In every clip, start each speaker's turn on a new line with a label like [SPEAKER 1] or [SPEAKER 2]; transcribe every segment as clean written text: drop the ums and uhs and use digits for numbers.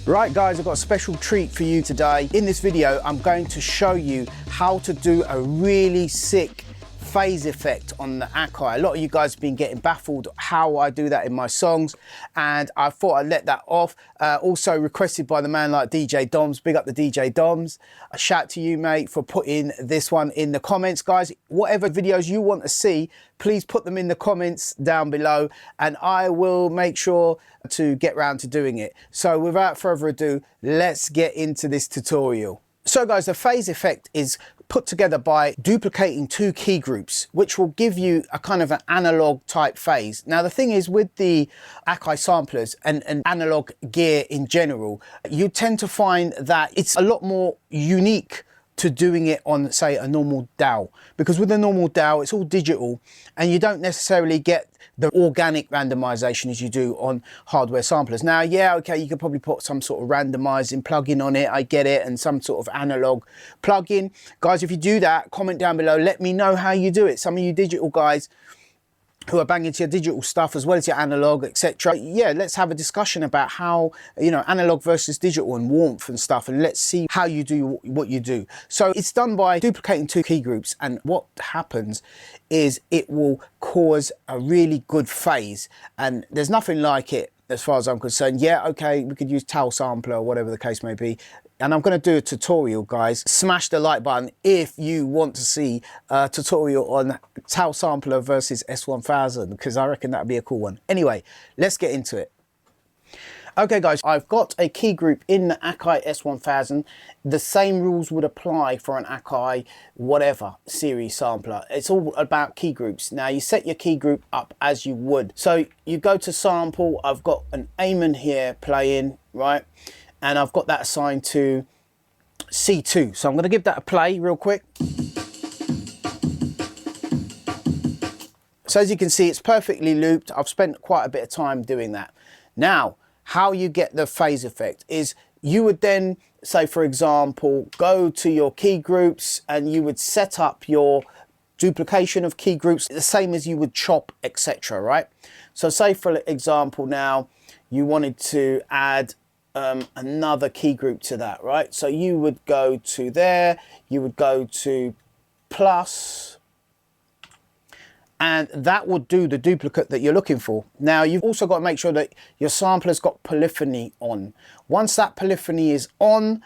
[SPEAKER 1] Right guys, I've got a special treat for you today. In this video, I'm going to show you how to do a really sick phase effect on the Akai. A lot of you guys have been getting baffled how I do that in my songs, and I thought I'd let that off. Also requested by the man like DJ Doms. Big up the DJ Doms. A shout to you, mate, for putting this one in the comments. Guys, whatever videos you want to see, please put them in the comments down below and I will make sure to get round to doing it. So without further ado, let's get into this tutorial. So guys, the phase effect is put together by duplicating two key groups, which will give you a kind of an analog type phase. Now the thing is, with the Akai samplers and analog gear in general, you tend to find that it's a lot more unique to doing it on, say, a normal DAW, because with a normal DAW it's all digital and you don't necessarily get the organic randomization as you do on hardware samplers. Now, yeah, okay, you could probably put some sort of randomizing plugin on it, I get it, and some sort of analog plugin. Guys, if you do that, comment down below, let me know how you do it. Some of you digital guys who are banging to your digital stuff as well as your analog, etc. Yeah, let's have a discussion about how, you know, analog versus digital and warmth and stuff, and let's see how you do what you do. So it's done by duplicating two key groups, and what happens is it will cause a really good phase, and there's nothing like it as far as I'm concerned. Yeah, okay, we could use Akai Sampler or whatever the case may be. And I'm going to do a tutorial, guys. Smash the like button if you want to see a tutorial on Akai Sampler versus S1000, because I reckon that would be a cool one. Anyway, let's get into it. Okay guys, I've got a key group in the Akai S1000. The same rules would apply for an Akai whatever series sampler. It's all about key groups. Now you set your key group up as you would. So you go to sample, I've got an Amon here playing, right? And I've got that assigned to C2. So I'm going to give that a play real quick. So as you can see, it's perfectly looped. I've spent quite a bit of time doing that. Now, how you get the phase effect is you would then, say for example, go to your key groups and you would set up your duplication of key groups the same as you would chop, etc. Right? So say for example now, you wanted to add another key group to that, right? So you would go to there, you would go to plus, and that would do the duplicate that you're looking for. Now you've also got to make sure that your sampler's got polyphony on. Once that polyphony is on,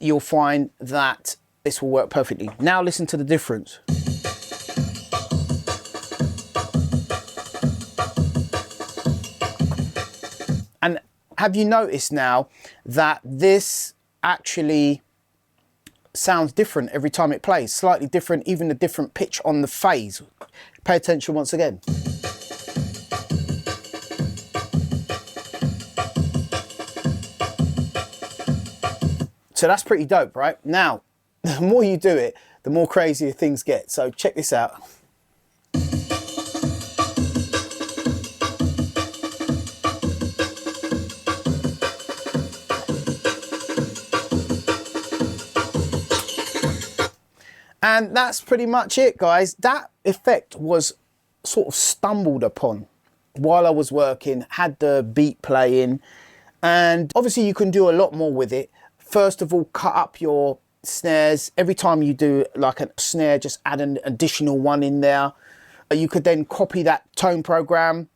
[SPEAKER 1] you'll find that this will work perfectly. Now listen to the difference. And have you noticed now that this actually sounds different every time it plays? Slightly different, even a different pitch on the phase. Pay attention once again. So that's pretty dope, right? Now, the more you do it, the more crazier things get. So check this out. And that's pretty much it, guys. That effect was sort of stumbled upon while I was working, had the beat playing, and obviously you can do a lot more with it. First of all, cut up your snares. Every time you do like a snare, just add an additional one in there. You could then copy that tone program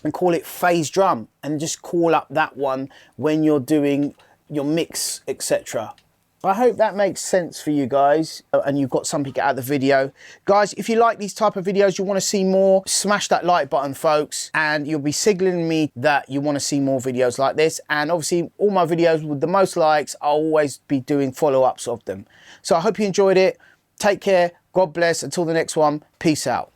[SPEAKER 1] and call it phase drum and just call up that one when you're doing your mix, etc. I hope that makes sense for you guys and you've got something out of the video. Guys, if you like these type of videos, you want to see more, smash that like button, folks, and you'll be signaling me that you want to see more videos like this. And obviously all my videos with the most likes, I'll always be doing follow-ups of them. So I hope you enjoyed it. Take care. God bless. Until the next one. Peace out.